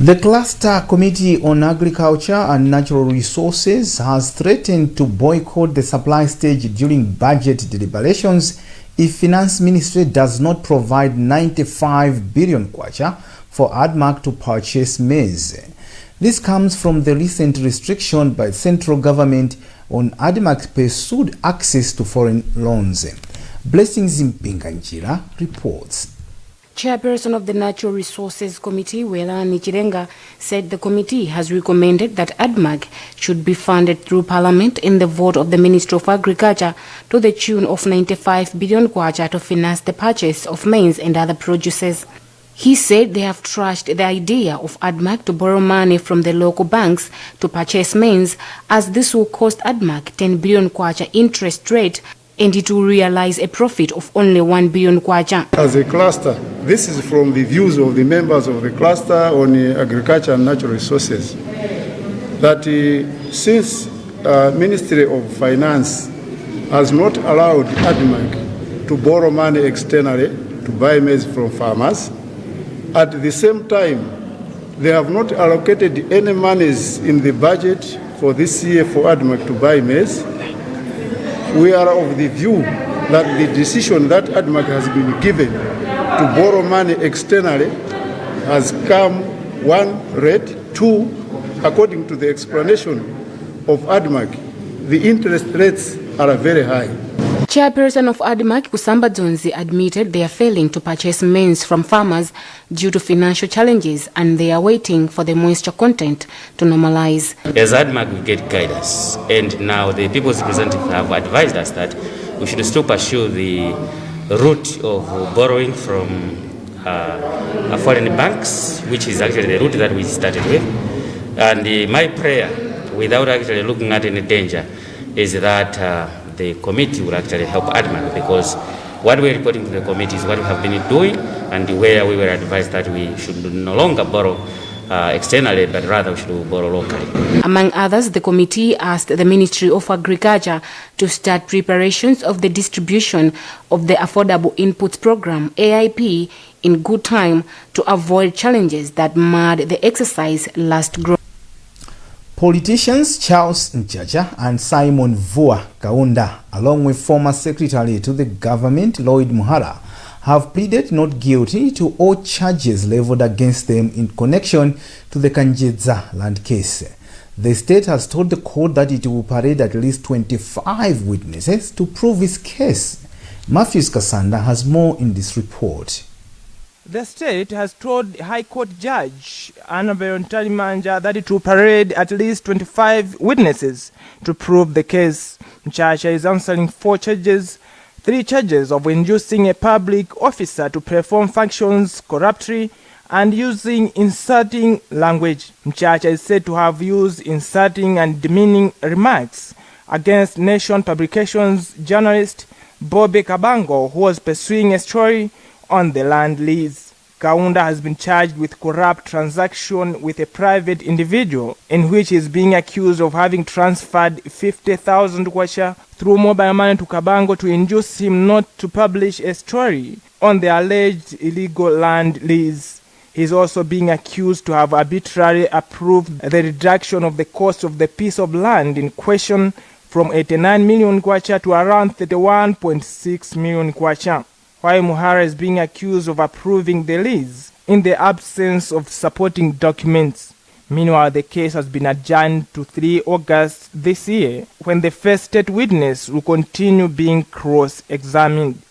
The Cluster Committee on Agriculture and Natural Resources has threatened to boycott the supply stage during budget deliberations if Finance Ministry does not provide 95 billion kwacha for ADMAC to purchase maize. This comes from the recent restriction by central government on ADMAC's pursued access to foreign loans. Blessings Mpinganjira reports. Chairperson of the Natural Resources Committee, Welani Chirenga, said the committee has recommended that ADMAC should be funded through Parliament in the vote of the Ministry of Agriculture to the tune of 95 billion kwacha to finance the purchase of maize and other produces. He said they have trashed the idea of ADMAC to borrow money from the local banks to purchase maize, as this will cost ADMAC 10 billion kwacha interest rate, and it will realize a profit of only 1 billion kwacha. As a cluster, this is from the views of the members of the cluster on agriculture and natural resources, that since Ministry of Finance has not allowed ADMAC to borrow money externally to buy maize from farmers, at the same time, they have not allocated any monies in the budget for this year for ADMAC to buy maize. We are of the view that the decision that ADMAC has been given to borrow money externally has come, one, rate, two, according to the explanation of ADMAC, the interest rates are very high. Chairperson of ADMAC, Kusamba Dzonzi, admitted they are failing to purchase maize from farmers due to financial challenges, and they are waiting for the moisture content to normalize. As ADMAC, we get guidance, and now the people's representatives have advised us that we should still pursue the route of borrowing from foreign banks, which is actually the route that we started with. And my prayer, without actually looking at any danger, is that the committee will actually help ADMAC, because what we're reporting to the committee is what we have been doing, and where we were advised that we should no longer borrow externally, but rather we should borrow locally. Among others, the committee asked the Ministry of Agriculture to start preparations of the distribution of the Affordable Inputs Program, AIP, in good time to avoid challenges that marred the exercise last Growth. Politicians Charles Nchacha and Simon Vua Kaunda, along with former Secretary to the government Lloyd Muhara, have pleaded not guilty to all charges leveled against them in connection to the Kanjedza land case. The state has told the court that it will parade at least 25 witnesses to prove its case. Matthews Kasanda has more in this report. The state has told High Court Judge Annabel Ntalimanja that it will parade at least 25 witnesses to prove the case. Mchacha is answering 4 charges, 3 charges of inducing a public officer to perform functions corruptly and using insulting language. Mchacha is said to have used insulting and demeaning remarks against Nation Publications journalist Bobby Kabango, who was pursuing a story on the land lease. Kaunda has been charged with corrupt transaction with a private individual, in which he is being accused of having transferred 50,000 kwacha through mobile money to Kabango to induce him not to publish a story on the alleged illegal land lease. He is also being accused to have arbitrarily approved the reduction of the cost of the piece of land in question from 89 million kwacha to around 31.6 million kwacha. While Muhara is being accused of approving the lease in the absence of supporting documents. Meanwhile, the case has been adjourned to 3 August this year, when the first state witness will continue being cross-examined.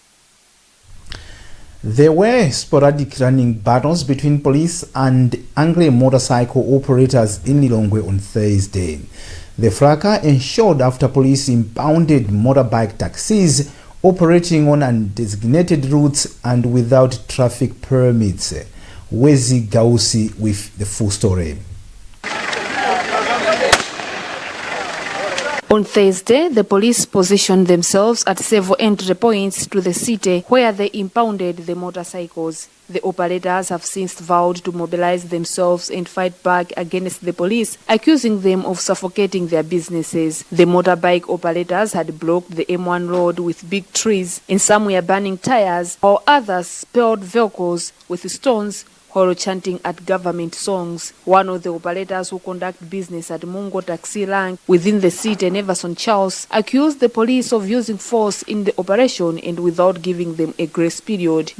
There were sporadic running battles between police and angry motorcycle operators in Lilongwe on Thursday. The fracas ensued after police impounded motorbike taxis operating on undesignated routes and without traffic permits. Wezi Gausi with the full story. On Thursday, the police positioned themselves at several entry points to the city where they impounded the motorcycles. The operators have since vowed to mobilize themselves and fight back against the police, accusing them of suffocating their businesses. The motorbike operators had blocked the M1 road with big trees, and some were burning tires, while others spilled vehicles with stones, while chanting at government songs. One of the operators who conduct business at Mungo Taxi Rank within the city, Neverson Charles, accused the police of using force in the operation and without giving them a grace period.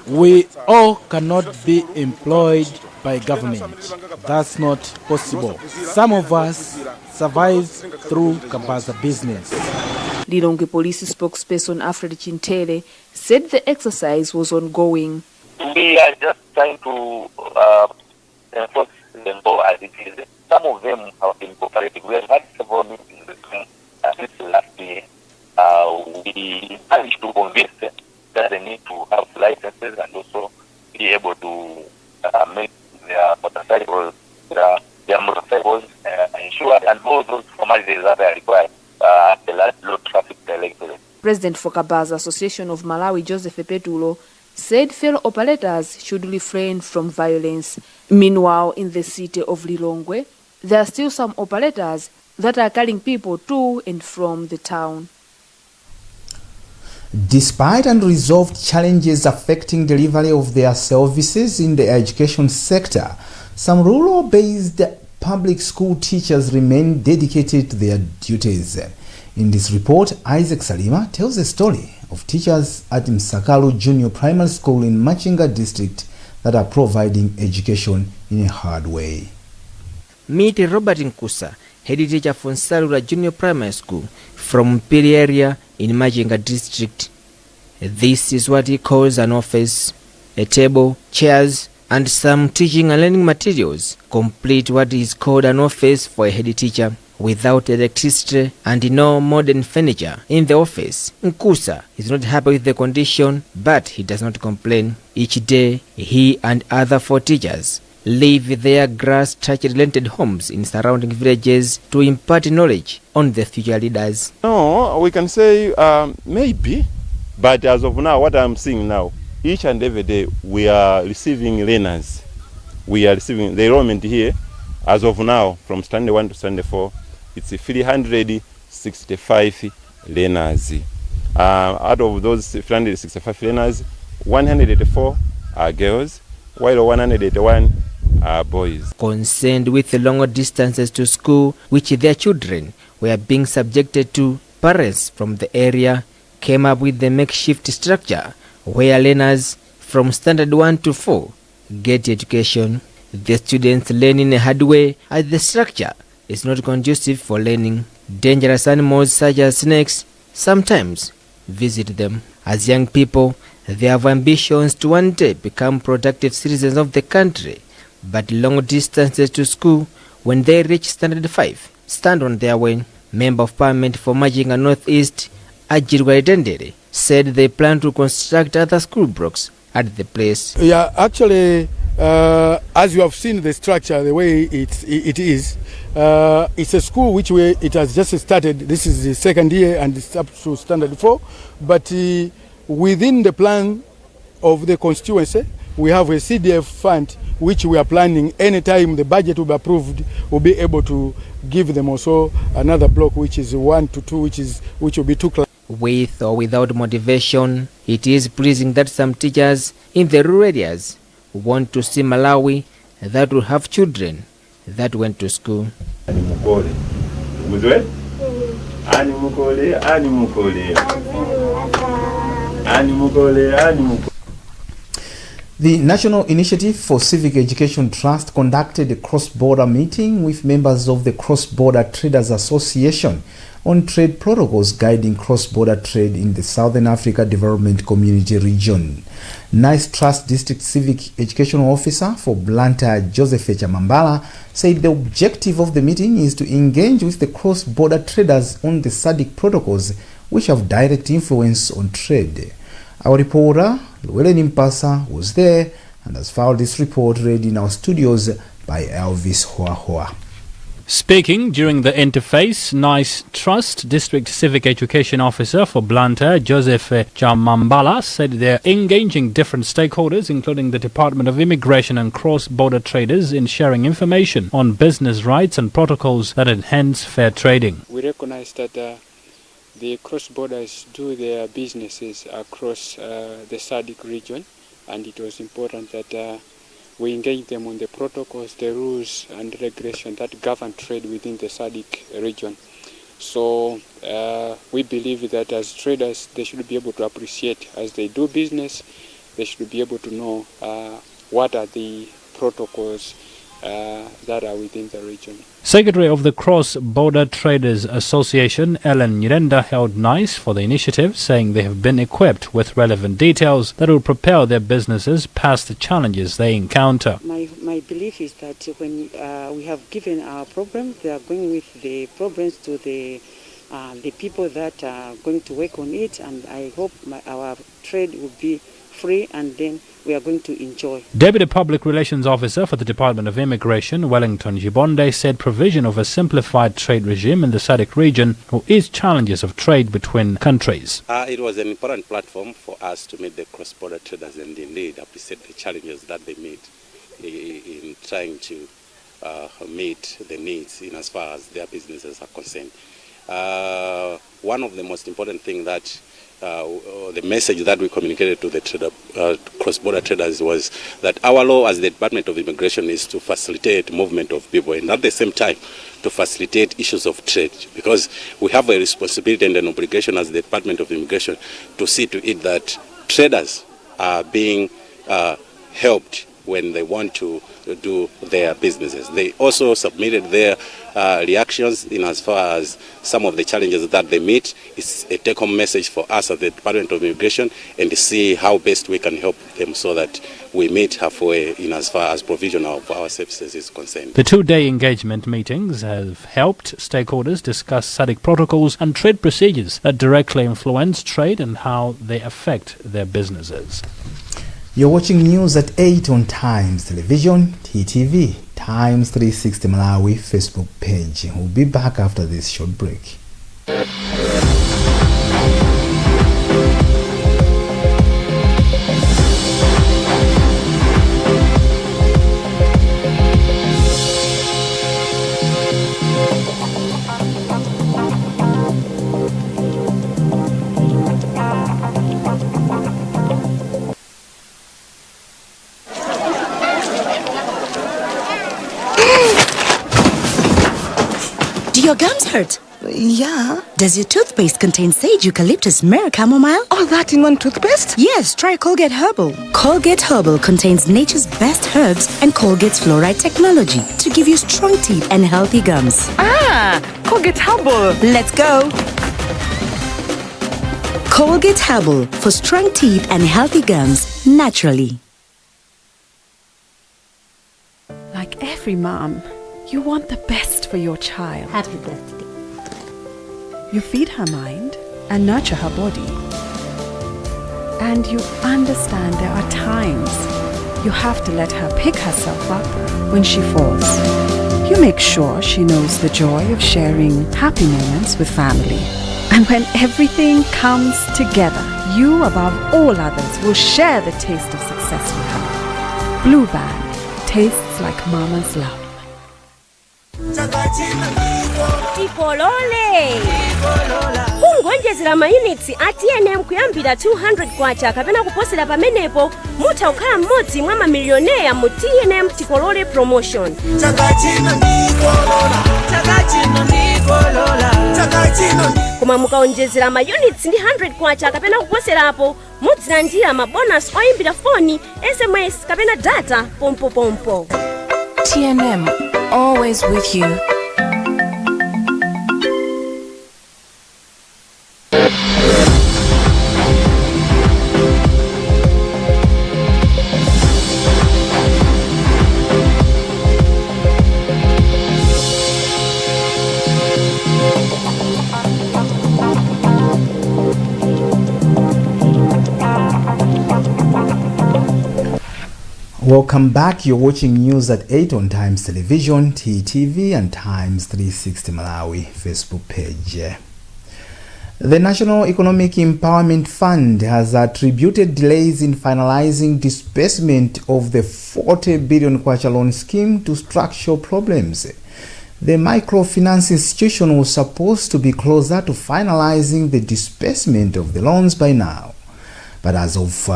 We all cannot be employed by government. That's not possible. Some of us survive through Kabaza business. Lilongwe Police spokesperson Alfred Chintere said the exercise was ongoing. We are just trying to enforce the law as it is. Some of them have been cooperating. We have had several meetings with them since last year. We managed to convince them that they need to have licenses and also be able to make their motorcycles insured and all those formalities that are required at the last low traffic directory. President for Kabaza Association of Malawi, Joseph Epetulo, said fellow operators should refrain from violence. Meanwhile, in the city of Lilongwe, there are still some operators that are carrying people to and from the town. Despite unresolved challenges affecting delivery of their services in the education sector, some rural-based public school teachers remain dedicated to their duties. In this report, Isaac Salima tells the story of teachers at Msakalu Junior Primary School in Machinga district that are providing education in a hard way. Meet Robert Nkusa, head teacher for Nsalura Junior Primary School from Mpiri area in Machinga district. This is what he calls an office, a table, chairs, and some teaching and learning materials complete what is called an office for a head teacher. Without electricity and no modern furniture in the office, Nkusa is not happy with the condition, but he does not complain. Each day, he and other 4 teachers live their grass-thatched rented homes in surrounding villages to impart knowledge on the future leaders. No, we can say maybe, but as of now, what I'm seeing now, each and every day we are receiving learners. We are receiving the enrollment here, as of now, from standard 1 to standard 4, it's 365 learners. Out of those 365 learners, 184 are girls, while 181 are boys. Concerned with the longer distances to school which their children were being subjected to, parents from the area came up with the makeshift structure where learners from standard 1 to 4 get education. The students learn in a hard way as the structure is not conducive for learning. Dangerous animals such as snakes sometimes visit them. As young people, they have ambitions to one day become productive citizens of the country, but long distances to school when they reach standard 5 stand on their way. Member of Parliament for Machinga Northeast, Ajirwa Dendere, said they plan to construct other school blocks at the place. Yeah, actually, as you have seen the structure, the way it is, it's a school which it has just started. This is the second year and it's up to standard 4. But within the plan of the constituency, we have a CDF fund which we are planning. Anytime the budget will be approved, we'll be able to give them also another block which is 1 to 2, which will be 2 classes. With or without motivation, it is pleasing that some teachers in the rural areas want to see Malawi that will have children that went to school. The National Initiative for Civic Education Trust conducted a cross-border meeting with members of the Cross-Border Traders Association on trade protocols guiding cross-border trade in the Southern Africa Development Community region. NICE Trust District Civic Education Officer for Blantyre, Joseph Chamambala, said the objective of the meeting is to engage with the cross-border traders on the SADC protocols which have direct influence on trade. Our reporter, Luele Nimpasa, was there and has filed this report read in our studios by Elvis Hoa. Speaking during the interface, NICE Trust District Civic Education Officer for Blantyre, Joseph Chamambala, said they're engaging different stakeholders, including the Department of Immigration and cross-border traders, in sharing information on business rights and protocols that enhance fair trading. We recognize that the cross-borders do their businesses across the SADC region, and it was important that We engage them on the protocols, the rules and regulation that govern trade within the SADC region. So we believe that as traders, they should be able to appreciate as they do business, they should be able to know what are the protocols that are within the region. Secretary of the Cross-Border Traders Association, Ellen Nyirenda, held nice for the initiative, saying they have been equipped with relevant details that will propel their businesses past the challenges they encounter. My belief is that when we have given our problem, they are going with the problems to the people that are going to work on it, and I hope our trade will be free, and then we are going to enjoy. Deputy Public Relations Officer for the Department of Immigration, Wellington Jibonde, said provision of a simplified trade regime in the SADC region will ease challenges of trade between countries. It was an important platform for us to meet the cross-border traders and indeed appreciate the challenges that they meet in trying to meet the needs in as far as their businesses are concerned. One of the most important things that the message that we communicated to the cross-border traders was that our law as the Department of Immigration is to facilitate movement of people and at the same time to facilitate issues of trade, because we have a responsibility and an obligation as the Department of Immigration to see to it that traders are being helped when they want to do their businesses. They also submitted their reactions in as far as some of the challenges that they meet. It's a take-home message for us at the Department of Immigration and to see how best we can help them so that we meet halfway in as far as provision of our services is concerned. The two-day engagement meetings have helped stakeholders discuss SADC protocols and trade procedures that directly influence trade and how they affect their businesses. You're watching news at 8 on Times Television, TTV, Times 360 Malawi Facebook page. We'll be back after this short break. Your gums hurt? Yeah. Does your toothpaste contain sage, eucalyptus, myrrh, chamomile? All that in one toothpaste? Yes, try Colgate Herbal. Colgate Herbal contains nature's best herbs and Colgate's fluoride technology to give you strong teeth and healthy gums. Ah, Colgate Herbal. Let's go. Colgate Herbal for strong teeth and healthy gums naturally. Like every mom, you want the best for your child. Happy birthday. You feed her mind and nurture her body. And you understand there are times you have to let her pick herself up when she falls. You make sure she knows the joy of sharing happy moments with family. And when everything comes together, you above all others will share the taste of success with her. Blue Band tastes like mama's love. Tipolole kungonjezera mayunits atnm kuyambira 200 kwacha kapena kuposera pamenepo mutha kukhala mmodzi mwa mamilioneya mu TNM Tipolole promotion. Koma mukaonjezera mayunits ndi 100 kwacha kapena kuposerapo mudzilandira mabonus oyimbira foni, SMS kapena data pompo. TNM, always with you. Welcome back. You're watching news at 8 on Times Television, TTV, and Times 360 Malawi Facebook page. The National Economic Empowerment Fund has attributed delays in finalizing disbursement of the 40 billion kwacha loan scheme to structural problems. The microfinance institution was supposed to be closer to finalizing the disbursement of the loans by now. But as of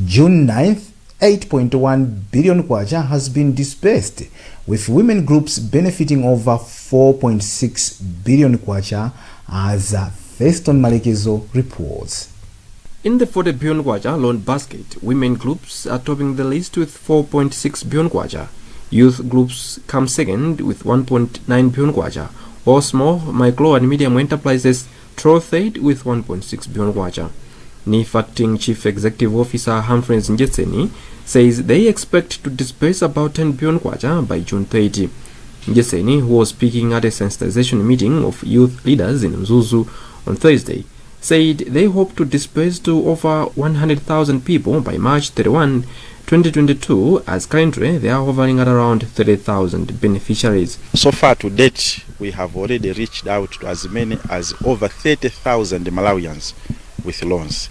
June 9th, 8.1 billion kwacha has been dispersed, with women groups benefiting over 4.6 billion kwacha, as Feston Malekezo reports. In the 40 billion kwacha loan basket, women groups are topping the list with 4.6 billion kwacha. Youth groups come second with 1.9 billion kwacha, while small, micro and medium enterprises throw third with 1.6 billion kwacha. NIF Acting Chief Executive Officer Humphreys Njeseni says they expect to disperse about 10 billion kwacha by June 30. Njeseni, who was speaking at a sensitization meeting of youth leaders in Mzuzu on Thursday, said they hope to disperse to over 100,000 people by March 31, 2022, as currently they are hovering at around 30,000 beneficiaries. So far to date, we have already reached out to as many as over 30,000 Malawians with loans.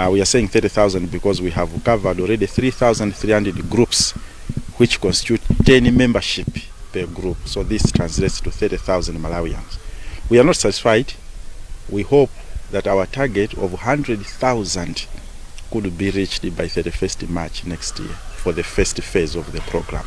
We are saying 30,000 because we have covered already 3,300 groups, which constitute 10 membership per group. So this translates to 30,000 Malawians. We are not satisfied. We hope that our target of 100,000 could be reached by 31st March next year for the first phase of the program.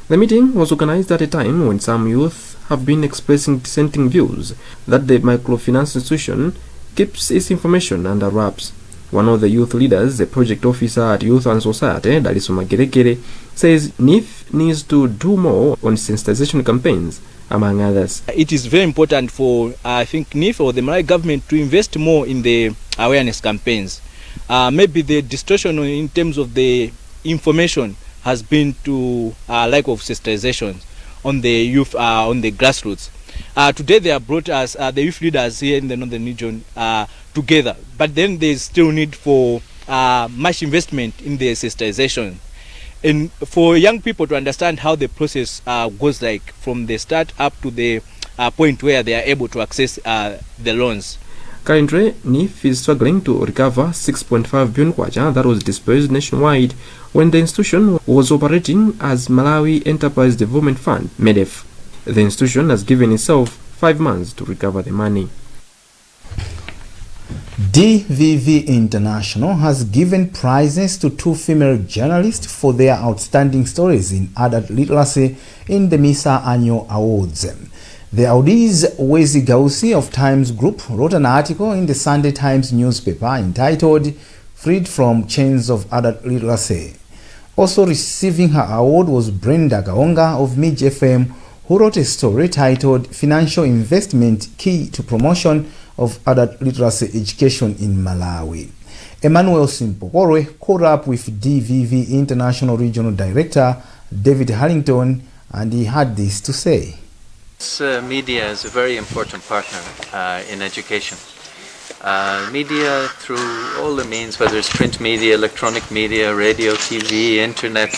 The meeting was organized at a time when some youth have been expressing dissenting views that the microfinance institution keeps its information under wraps. One of the youth leaders, the project officer at Youth and Society, Daliso Magerekere, says NIF needs to do more on sensitization campaigns, among others. It is very important for, I think, NIF or the Malawi government to invest more in the awareness campaigns. Maybe the distortion in terms of the information has been to lack of sensitization on the youth, on the grassroots. Today they have brought us, the youth leaders here in the Northern region, together. But then there is still need for much investment in the sensitization. And for young people to understand how the process goes, like from the start up to the point where they are able to access the loans. Currently, NIF is struggling to recover 6.5 billion kwacha that was dispersed nationwide when the institution was operating as Malawi Enterprise Development Fund, MEDEF. The institution has given itself 5 months to recover the money. DVV International has given prizes to 2 female journalists for their outstanding stories in adult literacy in the MISA Annual Awards. The awardees, Wezi Gausi of Times Group, wrote an article in the Sunday Times newspaper entitled Freed from Chains of Adult Literacy. Also receiving her award was Brenda Gaonga of Midge FM, who wrote a story titled Financial Investment Key to Promotion of Adult Literacy Education in Malawi. Emmanuel Simpokorwe caught up with DVV International Regional Director David Harrington, and he had this to say. Media is a very important partner in education. Media through all the means, whether it's print media, electronic media, radio, TV, internet,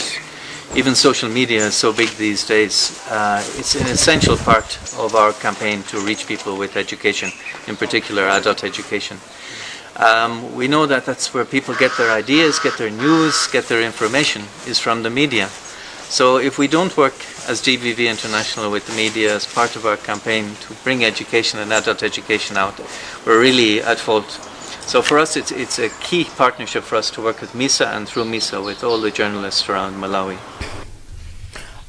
even social media is so big these days. It's an essential part of our campaign to reach people with education, in particular adult education. We know that that's where people get their ideas, get their news, get their information, is from the media. So if we don't work as DVV International with the media as part of our campaign to bring education and adult education out, we're really at fault. So for us, it's a key partnership for us to work with MISA and through MISA with all the journalists around Malawi.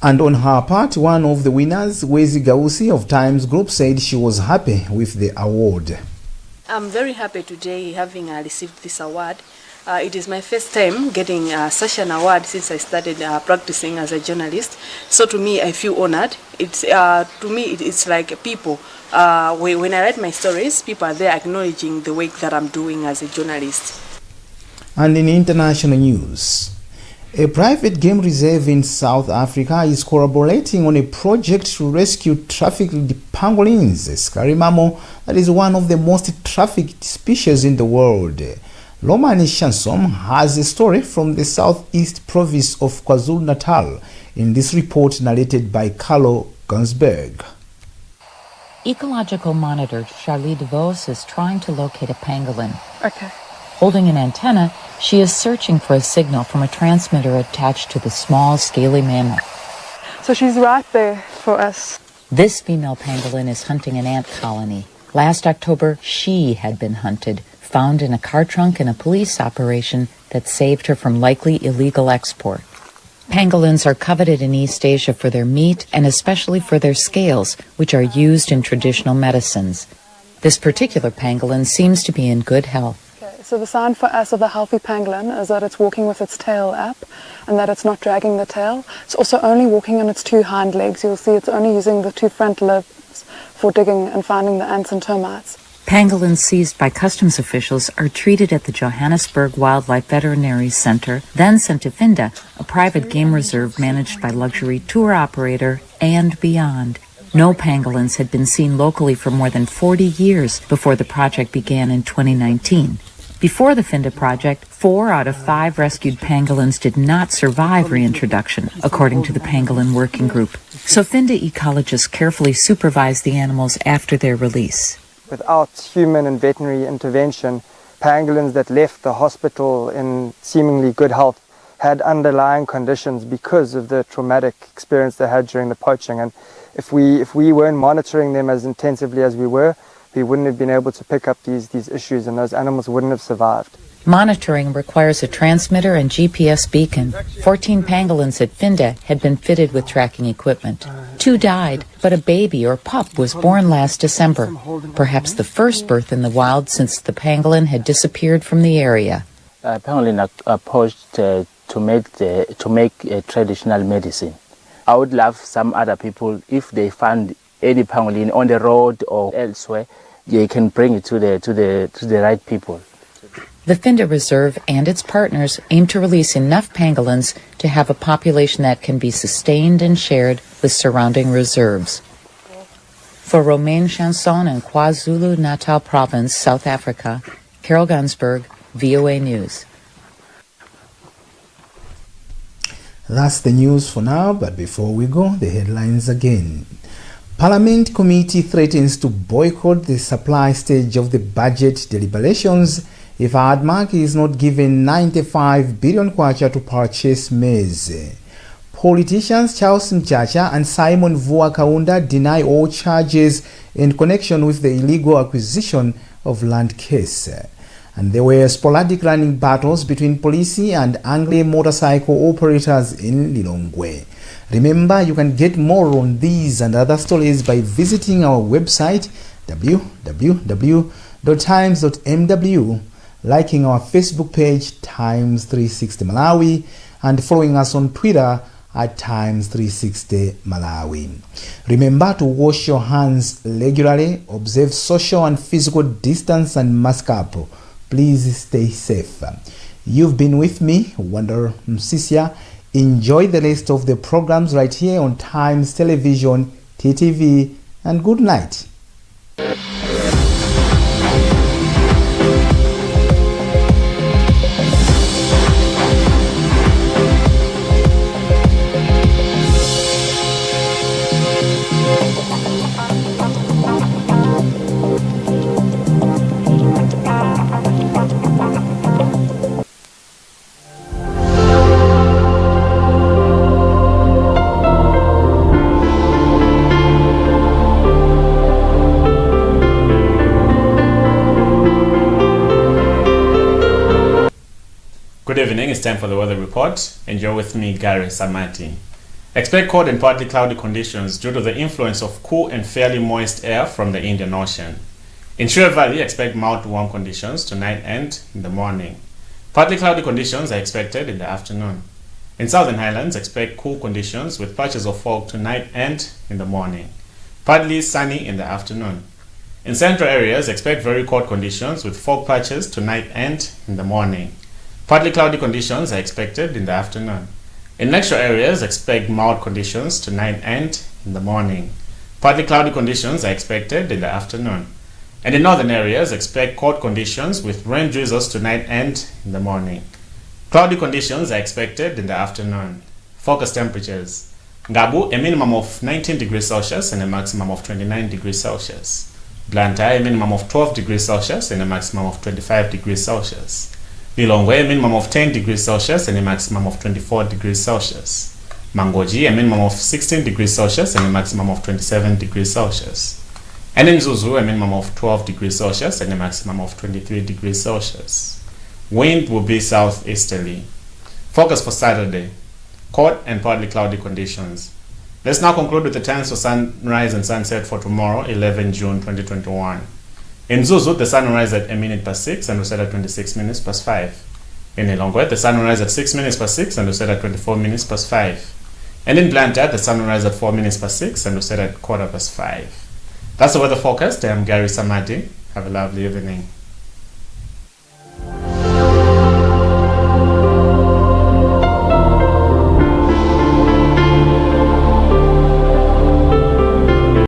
And on her part, one of the winners, Wezi Gausi of Times Group, said she was happy with the award. I'm very happy today having received this award. It is my first time getting such an award since I started practicing as a journalist. So to me, I feel honored. It's to me, it's like people. When I write my stories, people are there acknowledging the work that I'm doing as a journalist. And in international news, a private game reserve in South Africa is collaborating on a project to rescue trafficked pangolins, Skarimamo, that is one of the most trafficked species in the world. Lomani Shansom has a story from the southeast province of KwaZulu-Natal in this report narrated by Carlo Gunsberg. Ecological monitor Charlie DeVos is trying to locate a pangolin. Okay. Holding an antenna, she is searching for a signal from a transmitter attached to the small, scaly mammal. So she's right there for us. This female pangolin is hunting an ant colony. Last October, she had been hunted found in a car trunk in a police operation that saved her from likely illegal export. Pangolins are coveted in East Asia for their meat and especially for their scales, which are used in traditional medicines. This particular pangolin seems to be in good health. So the sign for us of a healthy pangolin is that it's walking with its tail up and that it's not dragging the tail. It's also only walking on its two hind legs. You'll see it's only using the two front legs for digging and finding the ants and termites. Pangolins seized by customs officials are treated at the Johannesburg Wildlife Veterinary Center, then sent to Finda, a private game reserve managed by luxury tour operator And Beyond. No pangolins had been seen locally for more than 40 years before the project began in 2019. Before the Finda project, 4 out of 5 rescued pangolins did not survive reintroduction, according to the Pangolin Working Group. So Finda ecologists carefully supervise the animals after their release. Without human and veterinary intervention, pangolins that left the hospital in seemingly good health had underlying conditions because of the traumatic experience they had during the poaching. And if we weren't monitoring them as intensively as we were, we wouldn't have been able to pick up these issues and those animals wouldn't have survived. Monitoring requires a transmitter and GPS beacon. 14 pangolins at Finda had been fitted with tracking equipment. 2 died, but a baby or pup was born last December, perhaps the first birth in the wild since the pangolin had disappeared from the area. Pangolin are poached to make a traditional medicine. I would love some other people, if they find any pangolin on the road or elsewhere, they can bring it to the right people. The Finda Reserve and its partners aim to release enough pangolins to have a population that can be sustained and shared with surrounding reserves. For Romain Chanson in KwaZulu-Natal Province, South Africa, Carol Gunsberg, VOA News. That's the news for now, but before we go, the headlines again. Parliament committee threatens to boycott the supply stage of the budget deliberations if Admark is not given 95 billion kwacha to purchase maize. Politicians Charles Mchacha and Simon Vua Kaunda deny all charges in connection with the illegal acquisition of land case. And there were sporadic running battles between police and angry motorcycle operators in Lilongwe. Remember, you can get more on these and other stories by visiting our website www.times.mw, liking our Facebook page Times 360 Malawi, and following us on Twitter at Times 360 Malawi. Remember to wash your hands regularly, observe social and physical distance, and mask up. Please stay safe. You've been with me, Wonder Msisia. Enjoy the rest of the programs right here on Times Television, TTV, and good night. Good evening, it's time for the weather report, and you're with me, Gary Samati. Expect cold and partly cloudy conditions due to the influence of cool and fairly moist air from the Indian Ocean. In Shure Valley, expect mild to warm conditions tonight and in the morning. Partly cloudy conditions are expected in the afternoon. In Southern Highlands, expect cool conditions with patches of fog tonight and in the morning. Partly sunny in the afternoon. In central areas, expect very cold conditions with fog patches tonight and in the morning. Partly cloudy conditions are expected in the afternoon. In metro areas, expect mild conditions tonight and in the morning. Partly cloudy conditions are expected in the afternoon. And in northern areas, expect cold conditions with rain drizzles tonight and in the morning. Cloudy conditions are expected in the afternoon. Forecast temperatures. Ngabu, a minimum of 19 degrees Celsius and a maximum of 29 degrees Celsius. Blantyre, a minimum of 12 degrees Celsius and a maximum of 25 degrees Celsius. Lilongwe, a minimum of 10 degrees Celsius and a maximum of 24 degrees Celsius. Mangoji, a minimum of 16 degrees Celsius and a maximum of 27 degrees Celsius. And in Zuzu, a minimum of 12 degrees Celsius and a maximum of 23 degrees Celsius. Wind will be southeasterly. Focus for Saturday. Cold and partly cloudy conditions. Let's now conclude with the times for sunrise and sunset for tomorrow, 11 June 2021. In Zuzu, the sun will rise at 1:06 and will set at 26:05. In Ilongwe, the sun will rise at 6:06 and will set at 24:05. And in Blantyre, the sun will rise at 4:06 and will set at 5:15. That's the weather forecast. I'm Gary Samadi. Have a lovely evening.